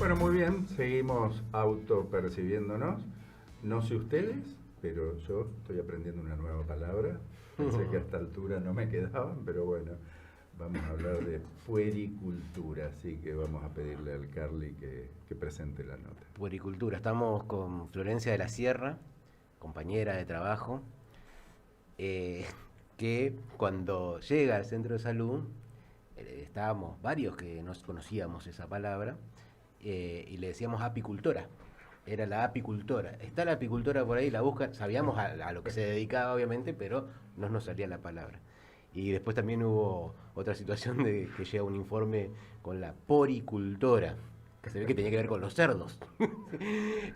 Bueno, muy bien, seguimos autopercibiéndonos. No sé ustedes, pero yo estoy aprendiendo una nueva palabra. Pensé que a esta altura no me quedaban, pero bueno, vamos a hablar de puericultura, así que vamos a pedirle al Carly que presente la nota. Puericultura, estamos con Florencia de la Sierra, compañera de trabajo, eh, que cuando llega al centro de salud, estábamos varios que no conocíamos esa palabra, y le decíamos apicultora. Era la apicultora. Está la apicultora por ahí, la busca. Sabíamos a lo que se dedicaba, obviamente, pero no nos salía la palabra. Y después también hubo otra situación de que llega un informe con la poricultora, que se ve que tenía que ver con los cerdos.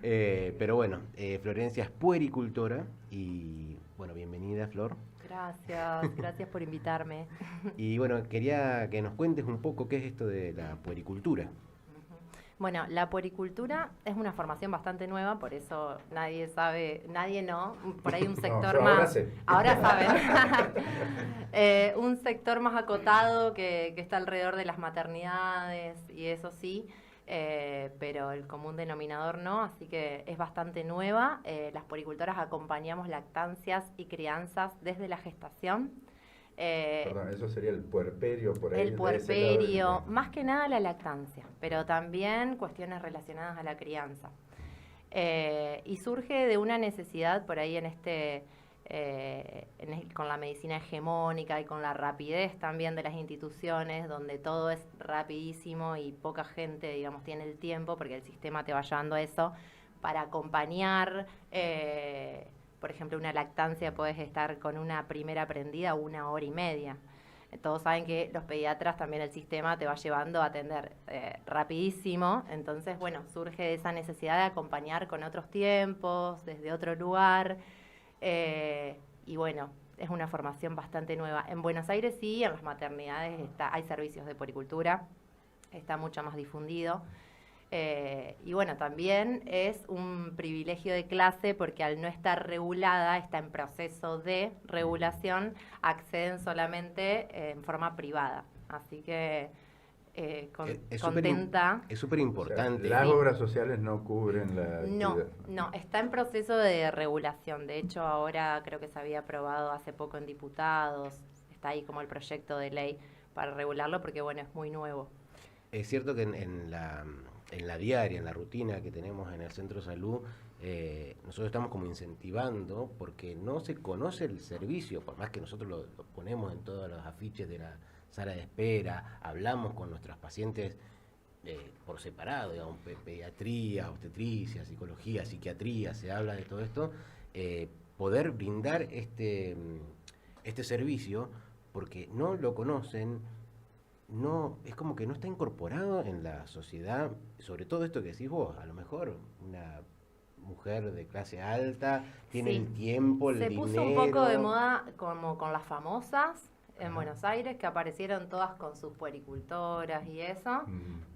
Pero bueno, Florencia es puericultora y bueno, bienvenida, Flor. Gracias por invitarme. Y bueno, quería que nos cuentes un poco qué es esto de la puericultura. Bueno, la puericultura es una formación bastante nueva, por eso nadie sabe, nadie no, por ahí un sector no, más. ahora sé. Ahora saben. Un sector más acotado que está alrededor de las maternidades y eso sí, pero el común denominador no, así que es bastante nueva. Las puericultoras acompañamos lactancias y crianzas desde la gestación. Perdón, eso sería el puerperio por ahí. El puerperio, más que nada la lactancia, pero también cuestiones relacionadas a la crianza. Y surge de una necesidad por ahí con la medicina hegemónica y con la rapidez también de las instituciones, donde todo es rapidísimo y poca gente, digamos, tiene el tiempo, porque el sistema te va llevando a eso, para acompañar. Por ejemplo, una lactancia puedes estar con una primera aprendida 1 hora y media. Todos saben que los pediatras también el sistema te va llevando a atender rapidísimo. Entonces, bueno, surge esa necesidad de acompañar con otros tiempos, desde otro lugar. Y bueno, es una formación bastante nueva. En Buenos Aires sí, en las maternidades hay servicios de puericultura, está mucho más difundido. Y bueno, también es un privilegio de clase porque al no estar regulada, está en proceso de regulación, acceden solamente en forma privada. Así que contenta. Es súper importante. O sea, las obras sociales no cubren la actividad. No, está en proceso de regulación. De hecho, ahora creo que se había aprobado hace poco en diputados. Está ahí como el proyecto de ley para regularlo porque, bueno, es muy nuevo. Es cierto que en la diaria, en la rutina que tenemos en el centro de salud, nosotros estamos como incentivando porque no se conoce el servicio, por más que nosotros lo ponemos en todos los afiches de la sala de espera, hablamos con nuestras pacientes por separado, digamos, pediatría, obstetricia, psicología, psiquiatría, se habla de todo esto, poder brindar este servicio porque no lo conocen. No, es como que no está incorporado en la sociedad, sobre todo esto que decís vos, a lo mejor una mujer de clase alta tiene Sí. el tiempo, el dinero. Se puso un poco de moda como con las famosas en Buenos Aires, que aparecieron todas con sus puericultoras y eso,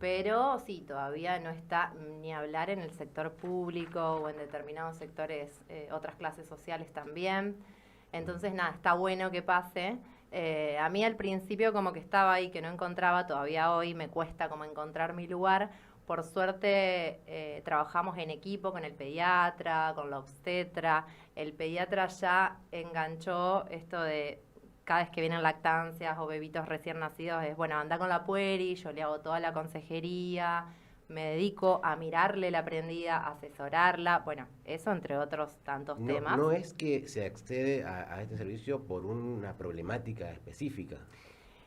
pero sí, todavía no está ni hablar en el sector público o en determinados sectores, otras clases sociales también. Entonces, nada, está bueno que pase. A mí al principio como que estaba ahí, que no encontraba, todavía hoy me cuesta como encontrar mi lugar. Por suerte trabajamos en equipo con el pediatra, con la obstetra. El pediatra ya enganchó esto de cada vez que vienen lactancias o bebitos recién nacidos, es bueno, anda con la pueri, yo le hago toda la consejería, me dedico a mirarle la prendida, a asesorarla, bueno, eso entre otros tantos temas. No es que se accede a este servicio por una problemática específica.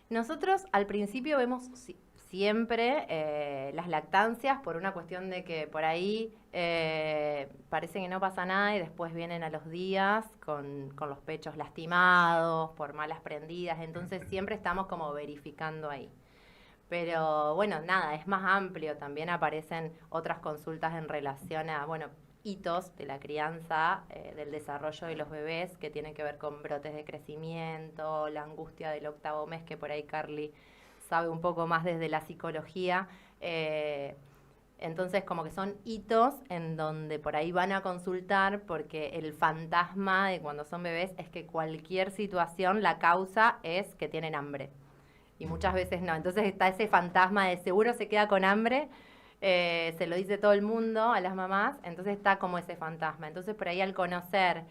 Nosotros al principio vemos siempre las lactancias por una cuestión de que por ahí parece que no pasa nada y después vienen a los días con los pechos lastimados, por malas prendidas, entonces siempre estamos como verificando ahí. Pero bueno, nada, es más amplio, también aparecen otras consultas en relación a, bueno, hitos de la crianza, del desarrollo de los bebés que tienen que ver con brotes de crecimiento, la angustia del 8º mes, que por ahí Carly sabe un poco más desde la psicología. Entonces como que son hitos en donde por ahí van a consultar porque el fantasma de cuando son bebés es que cualquier situación, la causa es que tienen hambre. Y muchas veces no. Entonces está ese fantasma de seguro se queda con hambre se lo dice todo el mundo a las mamás, entonces está como ese fantasma. Entonces por ahí al conocer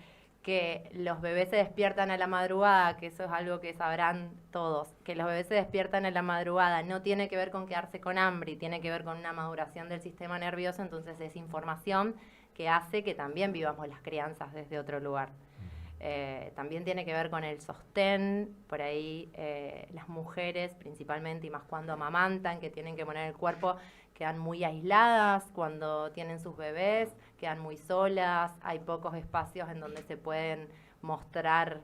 que los bebés se despiertan a la madrugada, que eso es algo que sabrán todos, que los bebés se despiertan a la madrugada no tiene que ver con quedarse con hambre, tiene que ver con una maduración del sistema nervioso, entonces es información que hace que también vivamos las crianzas desde otro lugar. También tiene que ver con el sostén, por ahí las mujeres principalmente, y más cuando amamantan, que tienen que poner el cuerpo, quedan muy aisladas cuando tienen sus bebés, quedan muy solas, hay pocos espacios en donde se pueden mostrar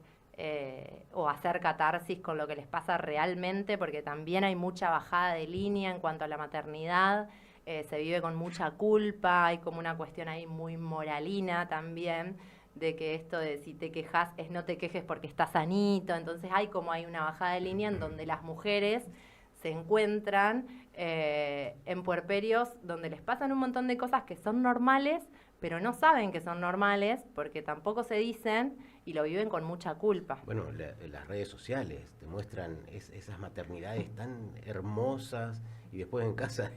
o hacer catarsis con lo que les pasa realmente, porque también hay mucha bajada de línea en cuanto a la maternidad, se vive con mucha culpa, hay como una cuestión ahí muy moralina también, de que esto de si te quejas es no te quejes porque estás sanito, entonces hay una bajada de línea en donde las mujeres se encuentran en puerperios donde les pasan un montón de cosas que son normales, pero no saben que son normales porque tampoco se dicen y lo viven con mucha culpa. Bueno, las redes sociales te muestran esas maternidades tan hermosas y después en casa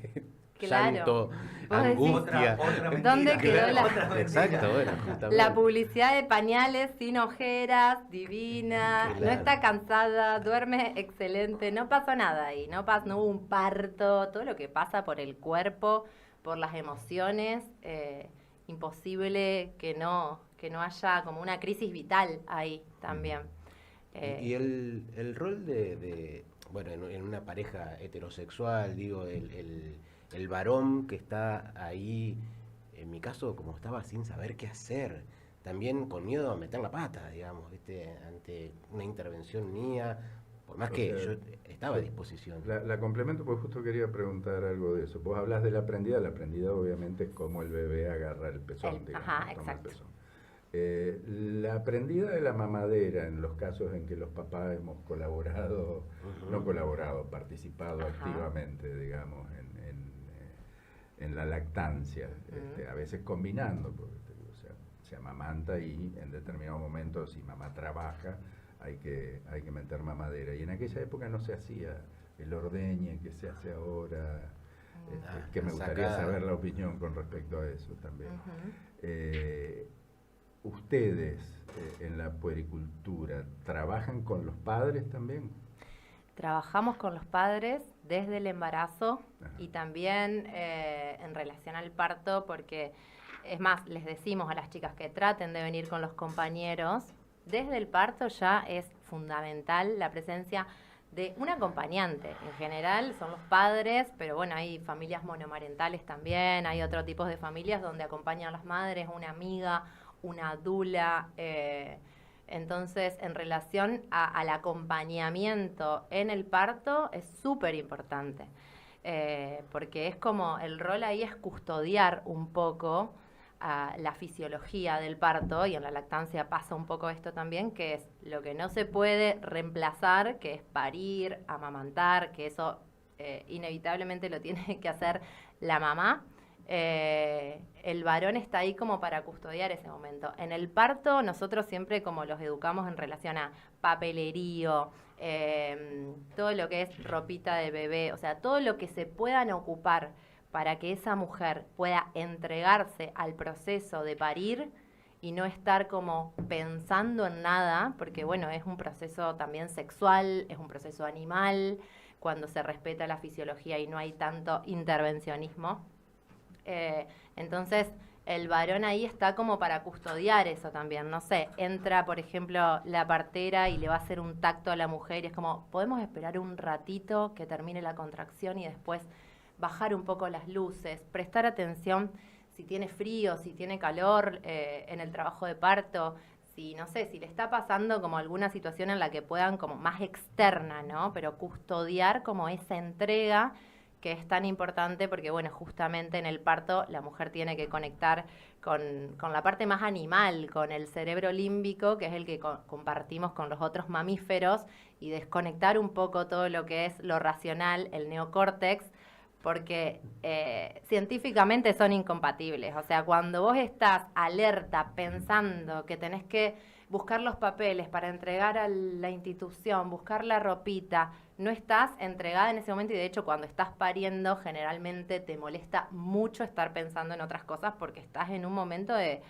claro. llanto, Vos angustia. ¿Dónde quedó Exacto, bueno, justamente. La publicidad de pañales sin ojeras, divina, Claro. no está cansada, duerme excelente, no pasó nada ahí, no hubo un parto, todo lo que pasa por el cuerpo, por las emociones, imposible que no haya como una crisis vital ahí también. Y el rol bueno, en una pareja heterosexual, digo, el varón que está ahí, en mi caso, como estaba sin saber qué hacer, también con miedo a meter la pata, digamos, ¿viste? Ante una intervención mía, por más que yo estaba a disposición. La complemento porque justo quería preguntar algo de eso. Vos hablas de la aprendida obviamente es como el bebé agarra el pezón, digamos, ajá, toma exacto. el pezón. La aprendida de la mamadera, en los casos en que los papás hemos colaborado, no colaborado, participado activamente, digamos, en la lactancia, a veces combinando, porque se amamanta y en determinados momentos, si mamá trabaja, hay que meter mamadera. Y en aquella época no se hacía el ordeñe que se hace ahora, que me gustaría saber la opinión con respecto a eso también. ¿Ustedes en la puericultura trabajan con los padres también? Trabajamos con los padres desde el embarazo y también en relación al parto, porque es más, les decimos a las chicas que traten de venir con los compañeros. Desde el parto ya es fundamental la presencia de un acompañante. En general son los padres, pero bueno, hay familias monomarentales también, hay otro tipo de familias donde acompañan a las madres, una amiga, una dula. Entonces, en relación al acompañamiento en el parto, es súper importante, porque es como, el rol ahí es custodiar un poco la fisiología del parto, y en la lactancia pasa un poco esto también, que es lo que no se puede reemplazar, que es parir, amamantar, que eso inevitablemente lo tiene que hacer la mamá. El varón está ahí como para custodiar ese momento. En el parto nosotros siempre como los educamos en relación a papelerío, todo lo que es ropita de bebé, o sea, todo lo que se puedan ocupar para que esa mujer pueda entregarse al proceso de parir y no estar como pensando en nada, porque bueno, es un proceso también sexual, es un proceso animal, cuando se respeta la fisiología y no hay tanto intervencionismo. Entonces, el varón ahí está como para custodiar eso también. No sé, entra, por ejemplo, la partera y le va a hacer un tacto a la mujer y es como, podemos esperar un ratito que termine la contracción y después bajar un poco las luces, prestar atención si tiene frío, si tiene calor en el trabajo de parto, si, no sé, si le está pasando como alguna situación en la que puedan como más externa, ¿no? Pero custodiar como esa entrega que es tan importante porque, bueno, justamente en el parto la mujer tiene que conectar con la parte más animal, con el cerebro límbico, que es el que compartimos con los otros mamíferos, y desconectar un poco todo lo que es lo racional, el neocórtex, porque científicamente son incompatibles. O sea, cuando vos estás alerta pensando que tenés que buscar los papeles para entregar a la institución, buscar la ropita, no estás entregada en ese momento y de hecho cuando estás pariendo generalmente te molesta mucho estar pensando en otras cosas porque estás en un momento de...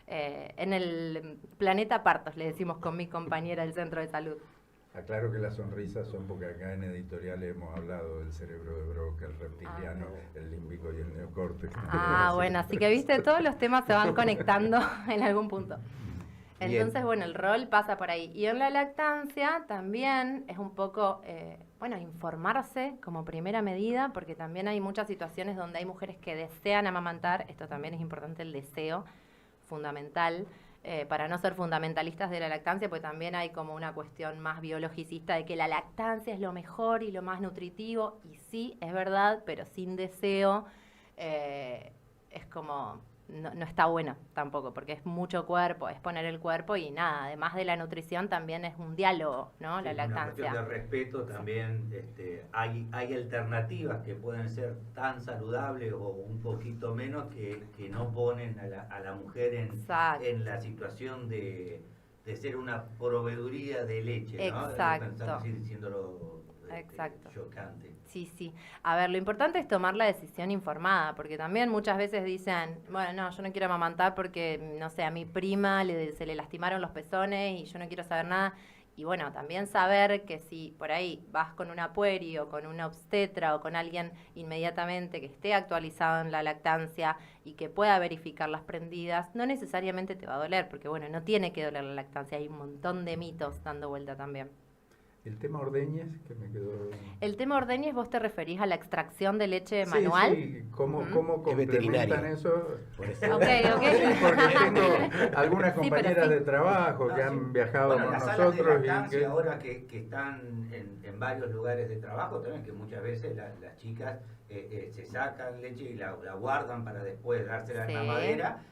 en el planeta partos, le decimos con mi compañera del centro de salud. Aclaro que las sonrisas son porque acá en editorial hemos hablado del cerebro de Broca, el reptiliano, el límbico y el neocórtex. Bueno, así que viste, todos los temas se van conectando en algún punto. Entonces, bueno, el rol pasa por ahí. Y en la lactancia también es un poco, informarse como primera medida, porque también hay muchas situaciones donde hay mujeres que desean amamantar, esto también es importante, el deseo fundamental, para no ser fundamentalistas de la lactancia, pues también hay como una cuestión más biologicista de que la lactancia es lo mejor y lo más nutritivo, y sí, es verdad, pero sin deseo es como... No está bueno tampoco, porque es mucho cuerpo, es poner el cuerpo y nada, además de la nutrición también es un diálogo, ¿no? Sí, la lactancia. Una cuestión de respeto también, hay alternativas que pueden ser tan saludables o un poquito menos que no ponen a la mujer en la situación de ser una proveeduría de leche, ¿no? Exacto. Pensando así, diciéndolo Exacto. chocante. Sí. A ver, lo importante es tomar la decisión informada, porque también muchas veces dicen, bueno, no, yo no quiero amamantar porque, no sé, a mi prima se le lastimaron los pezones y yo no quiero saber nada. Y bueno, también saber que si por ahí vas con una pueri o con una obstetra o con alguien inmediatamente que esté actualizado en la lactancia y que pueda verificar las prendidas, no necesariamente te va a doler, porque bueno, no tiene que doler la lactancia, hay un montón de mitos dando vuelta también. El tema Ordéñez, que me quedó... El tema Ordéñez, ¿vos te referís a la extracción de leche manual? Sí, ¿cómo complementan eso? Por eso. Ok. Sí, porque tengo algunas Sí, pero compañeras sí. de trabajo que sí. han viajado Bueno, con las salas nosotros de lactancia y ahora que están en varios lugares de trabajo también, que muchas veces las chicas se sacan leche y la guardan para después dársela en Sí. la madera,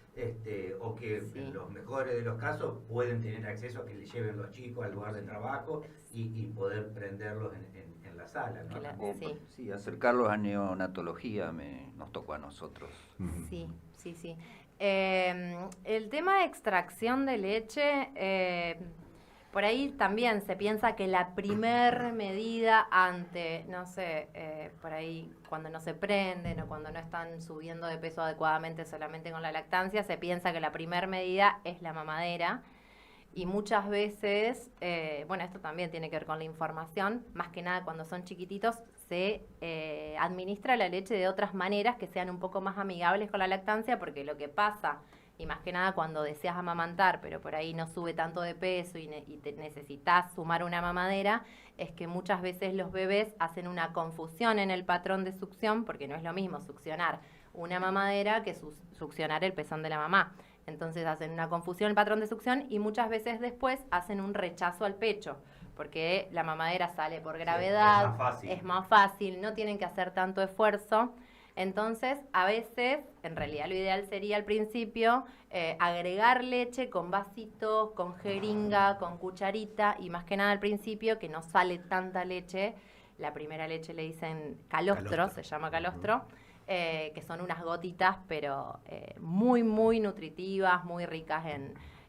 o que Sí. en los mejores de los casos pueden tener acceso a que le lleven los chicos al lugar de trabajo y poder prenderlos en la sala, ¿no? Sí. Acercarlos a neonatología nos tocó a nosotros. Sí. El tema de extracción de leche, por ahí también se piensa que la primer medida ante, no sé, por ahí cuando no se prenden o cuando no están subiendo de peso adecuadamente solamente con la lactancia, se piensa que la primer medida es la mamadera. Y muchas veces, esto también tiene que ver con la información, más que nada cuando son chiquititos, se administra la leche de otras maneras que sean un poco más amigables con la lactancia, porque lo que pasa, y más que nada cuando deseas amamantar, pero por ahí no sube tanto de peso y necesitas sumar una mamadera, es que muchas veces los bebés hacen una confusión en el patrón de succión, porque no es lo mismo succionar una mamadera que succionar el pezón de la mamá. Entonces hacen una confusión en el patrón de succión y muchas veces después hacen un rechazo al pecho, porque la mamadera sale por gravedad, es más fácil, no tienen que hacer tanto esfuerzo. Entonces, a veces, en realidad lo ideal sería al principio agregar leche con vasitos, con jeringa, con cucharita, y más que nada al principio, que no sale tanta leche. La primera leche le dicen calostro. Se llama calostro. Que son unas gotitas, pero muy, muy nutritivas, muy ricas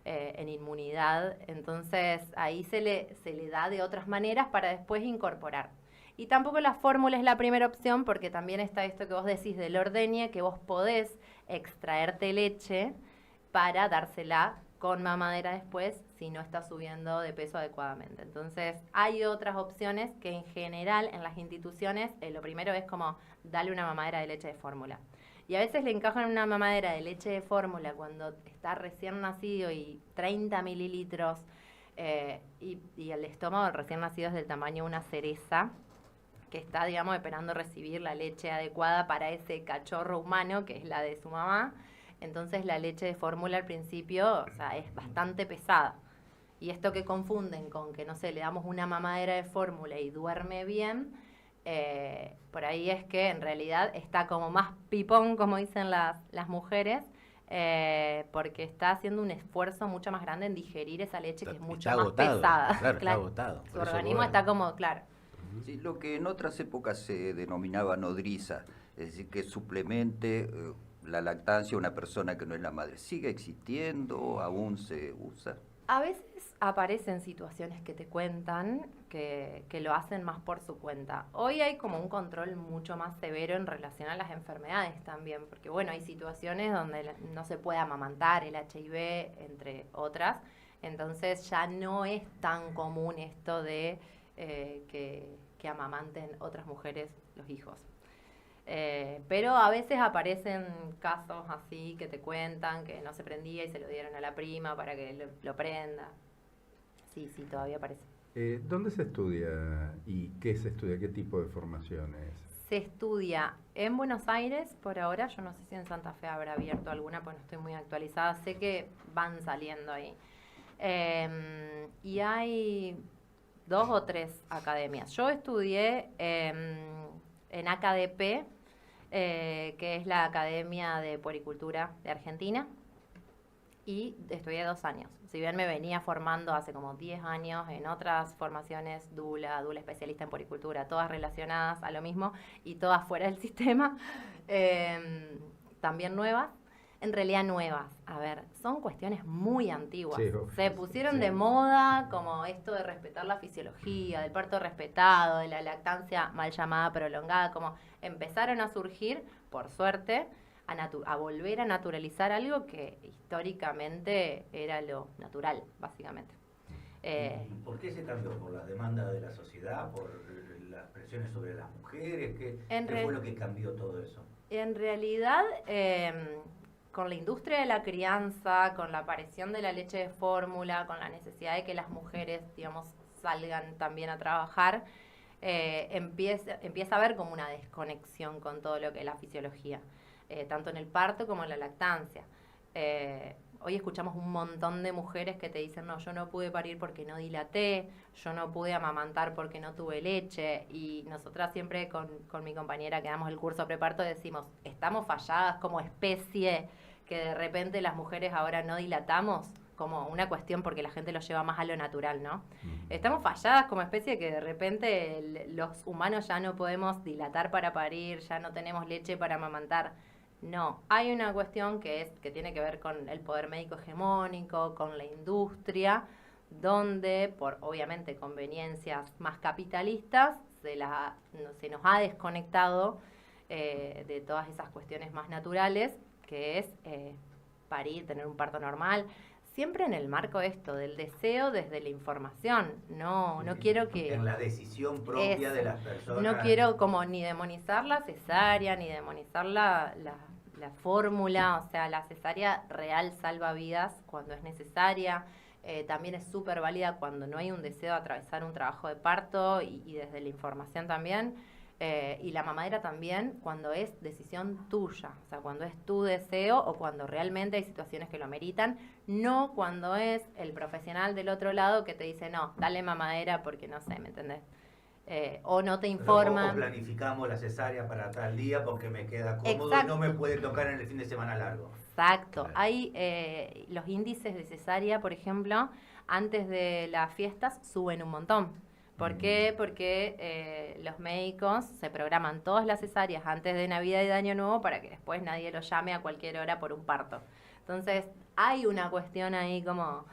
en inmunidad. Entonces, ahí se le da de otras maneras para después incorporar. Y tampoco la fórmula es la primera opción, porque también está esto que vos decís del ordeñe, que vos podés extraerte leche para dársela con mamadera después si no está subiendo de peso adecuadamente. Entonces, hay otras opciones que en general en las instituciones lo primero es como darle una mamadera de leche de fórmula. Y a veces le encajan una mamadera de leche de fórmula cuando está recién nacido y 30 mililitros y el estómago del recién nacido es del tamaño de una cereza, que está, digamos, esperando recibir la leche adecuada para ese cachorro humano, que es la de su mamá. Entonces la leche de fórmula al principio, es bastante pesada. Y esto que confunden con que, no sé, le damos una mamadera de fórmula y duerme bien, por ahí es que en realidad está como más pipón, como dicen las mujeres, porque está haciendo un esfuerzo mucho más grande en digerir esa leche que es mucho más pesada. Claro, está agotado. Su organismo está como, claro. Sí, lo que en otras épocas se denominaba nodriza, es decir, que suplemente la lactancia a una persona que no es la madre. ¿Sigue existiendo? ¿Aún se usa? A veces aparecen situaciones que te cuentan que lo hacen más por su cuenta. Hoy hay como un control mucho más severo en relación a las enfermedades también, porque bueno, hay situaciones donde no se puede amamantar, el HIV, entre otras, entonces ya no es tan común esto de que amamanten otras mujeres los hijos. Pero a veces aparecen casos así que te cuentan que no se prendía y se lo dieron a la prima para que lo prenda. Sí, todavía aparece. ¿Dónde se estudia y qué se estudia? ¿Qué tipo de formaciones? Se estudia en Buenos Aires por ahora. Yo no sé si en Santa Fe habrá abierto alguna, pues no estoy muy actualizada. Sé que van saliendo ahí. Y hay 2 o 3 academias. Yo estudié en AKDP, que es la Academia de Puericultura de Argentina, y estudié 2 años. Si bien me venía formando hace como 10 años en otras formaciones, dula especialista en puericultura, todas relacionadas a lo mismo y todas fuera del sistema, también nuevas. En realidad nuevas, a ver, son cuestiones muy antiguas. Sí, se pusieron de moda como esto de respetar la fisiología, del parto respetado, de la lactancia mal llamada prolongada, como empezaron a surgir, por suerte, a volver a naturalizar algo que históricamente era lo natural, básicamente. ¿Y por qué se cambió? ¿Por las demandas de la sociedad? ¿Por las presiones sobre las mujeres? ¿Qué fue lo que cambió todo eso? En realidad, con la industria de la crianza, con la aparición de la leche de fórmula, con la necesidad de que las mujeres, digamos, salgan también a trabajar, empieza a haber como una desconexión con todo lo que es la fisiología, tanto en el parto como en la lactancia. Hoy escuchamos un montón de mujeres que te dicen, no, yo no pude parir porque no dilaté, yo no pude amamantar porque no tuve leche, y nosotras siempre con mi compañera que damos el curso preparto decimos, estamos falladas como especie, que de repente las mujeres ahora no dilatamos, como una cuestión porque la gente lo lleva más a lo natural, ¿no? Estamos falladas como especie que de repente los humanos ya no podemos dilatar para parir, ya no tenemos leche para amamantar. No, hay una cuestión que tiene que ver con el poder médico hegemónico, con la industria, donde por obviamente conveniencias más capitalistas se nos ha desconectado de todas esas cuestiones más naturales, que es parir, tener un parto normal, siempre en el marco del deseo desde la información. No quiero que... En la decisión propia de las personas. No quiero como ni demonizar la cesárea, ni demonizar la fórmula, o sea, la cesárea real salva vidas cuando es necesaria. También es súper válida cuando no hay un deseo de atravesar un trabajo de parto y desde la información también. Y la mamadera también cuando es decisión tuya, o sea, cuando es tu deseo o cuando realmente hay situaciones que lo ameritan, no cuando es el profesional del otro lado que te dice, no, dale mamadera porque no sé, ¿me entendés? O no te informan. O planificamos la cesárea para tal día porque me queda cómodo. Exacto. Y no me puede tocar en el fin de semana largo. Exacto. Claro. Hay los índices de cesárea, por ejemplo, antes de las fiestas suben un montón. ¿Por qué? Porque los médicos se programan todas las cesáreas antes de Navidad y de Año Nuevo para que después nadie lo llame a cualquier hora por un parto. Entonces, hay una cuestión ahí como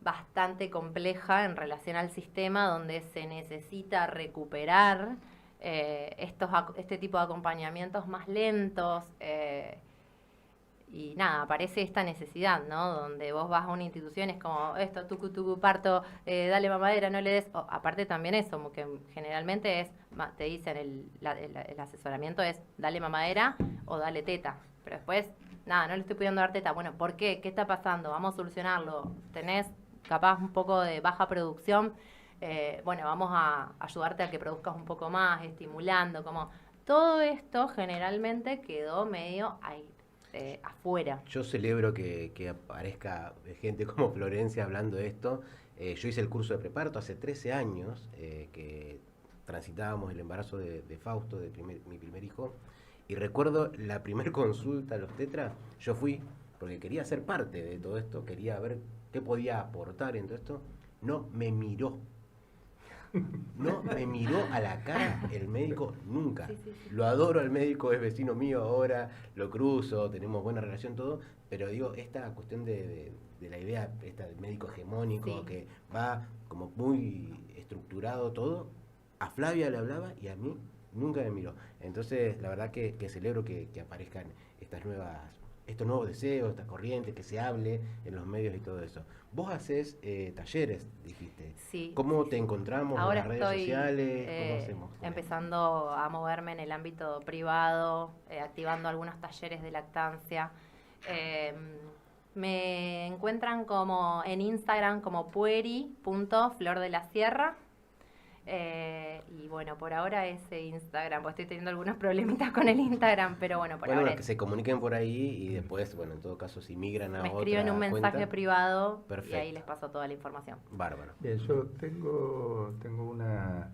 bastante compleja en relación al sistema donde se necesita recuperar este tipo de acompañamientos más lentos. Y nada, aparece esta necesidad, ¿no? Donde vos vas a una institución, es como esto, tucu, parto, dale mamadera, no le des. Aparte también eso, como que generalmente te dicen el asesoramiento es dale mamadera o dale teta. Pero después, nada, no le estoy pudiendo dar teta. Bueno, ¿por qué? ¿Qué está pasando? Vamos a solucionarlo. Tenés capaz un poco de baja producción. Bueno, vamos a ayudarte a que produzcas un poco más, estimulando, como todo esto generalmente quedó medio ahí. Afuera. Yo celebro que aparezca gente como Florencia hablando de esto. Yo hice el curso de preparto hace 13 años que transitábamos el embarazo de Fausto, mi primer hijo, y recuerdo la primer consulta a los tetras. Yo fui porque quería ser parte de todo esto, quería ver qué podía aportar en todo esto. No me miró. No me miró a la cara el médico nunca. Sí. Lo adoro al médico, es vecino mío ahora, lo cruzo, tenemos buena relación, todo, pero digo, esta cuestión de la idea esta del médico hegemónico, que va como muy estructurado todo, a Flavia le hablaba y a mí nunca me miró. Entonces, la verdad que celebro que aparezcan estos nuevos deseos, estas corrientes, que se hable en los medios y todo eso. Vos hacés talleres, dijiste. Sí. ¿Cómo te encontramos ahora en las redes sociales? ¿Cómo hacemos? Empezando a moverme en el ámbito privado, activando algunos talleres de lactancia. Me encuentran como en Instagram como pueri.flordelasierra. Y bueno, por ahora ese Instagram, pues estoy teniendo algunos problemitas con el Instagram, pero bueno, por ahora que se comuniquen por ahí y después, bueno, en todo caso, si migran a otra me escriben un mensaje cuenta, privado. perfecto. Y ahí les paso toda la información. Bárbaro. Bien, yo tengo una...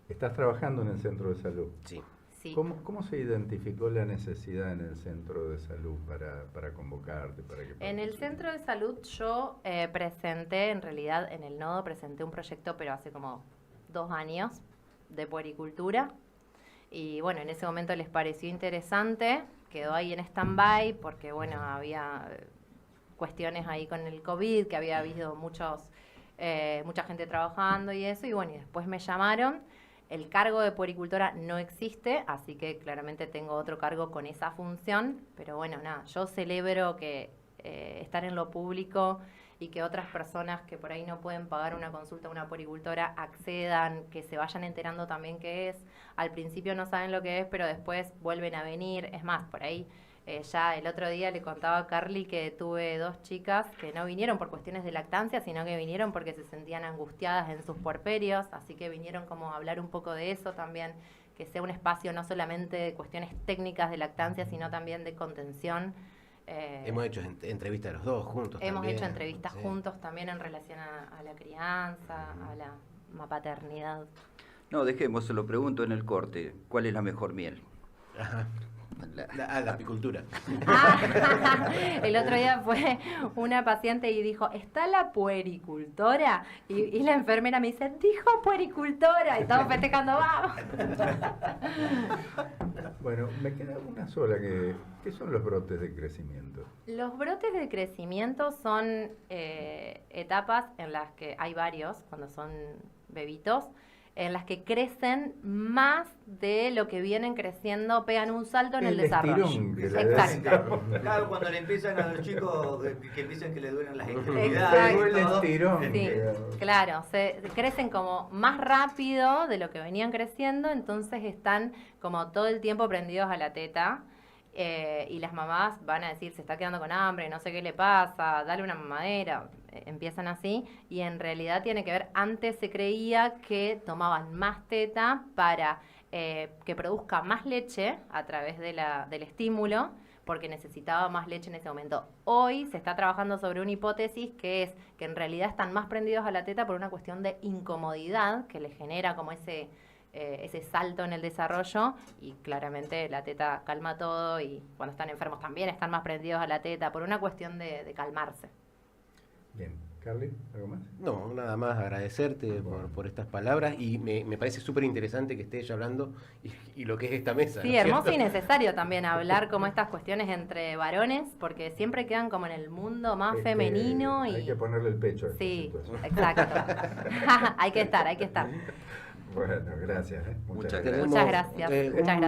Estás trabajando en el centro de salud. Sí. Sí. ¿Cómo se identificó la necesidad en el centro de salud para convocarte? En el centro de salud yo presenté, en realidad en el nodo presenté un proyecto, pero hace como 2 años, de puericultura. Y bueno, en ese momento les pareció interesante, quedó ahí en stand-by porque bueno, había cuestiones ahí con el COVID, que había habido mucha gente trabajando y eso, y bueno, y después me llamaron. El cargo de puericultora no existe, así que claramente tengo otro cargo con esa función, pero bueno, nada, yo celebro que estar en lo público y que otras personas que por ahí no pueden pagar una consulta a una puericultora accedan, que se vayan enterando también qué es. Al principio no saben lo que es, pero después vuelven a venir. Es más, por ahí ya el otro día le contaba a Carly que tuve 2 chicas que no vinieron por cuestiones de lactancia, sino que vinieron porque se sentían angustiadas en sus puerperios, así que vinieron como a hablar un poco de eso también, que sea un espacio no solamente de cuestiones técnicas de lactancia, sino también de contención. Hemos hecho entrevistas los dos juntos. Hemos también, hecho entrevistas sí. juntos también en relación a la crianza, a la paternidad. No, dejemos, se lo pregunto en el corte. ¿Cuál es la mejor miel? Ajá. La apicultura. El otro día fue una paciente y dijo, ¿está la puericultora? Y la enfermera me dice, dijo puericultora. Y estamos festejando, ¡vamos! Bueno, me queda una sola. ¿Qué son los brotes de crecimiento? Los brotes de crecimiento son etapas en las que hay varios, cuando son bebitos, en las que crecen más de lo que vienen creciendo, pegan un salto en el desarrollo. Exacto. Claro, cuando le empiezan a los chicos que empiezan que le duelen las extremidades. El estirón. Sí, claro, se crecen como más rápido de lo que venían creciendo, entonces están como todo el tiempo prendidos a la teta. Y las mamás van a decir, se está quedando con hambre, no sé qué le pasa, dale una mamadera, empiezan así, y en realidad tiene que ver, antes se creía que tomaban más teta para que produzca más leche a través del estímulo, porque necesitaba más leche en ese momento. Hoy se está trabajando sobre una hipótesis que es que en realidad están más prendidos a la teta por una cuestión de incomodidad que les genera como ese salto en el desarrollo, y claramente la teta calma todo, y cuando están enfermos también están más prendidos a la teta por una cuestión de calmarse. Bien, Carly, ¿algo más? No, nada más agradecerte por estas palabras, y me parece súper interesante que esté ella hablando y lo que es esta mesa. Sí, ¿no es hermoso cierto? y necesario también hablar como estas cuestiones entre varones, porque siempre quedan como en el mundo más femenino. Hay que ponerle el pecho a esta Sí, situación. exacto. Hay que estar. Bueno, gracias. Muchas Muchas gracias. Muchas gracias.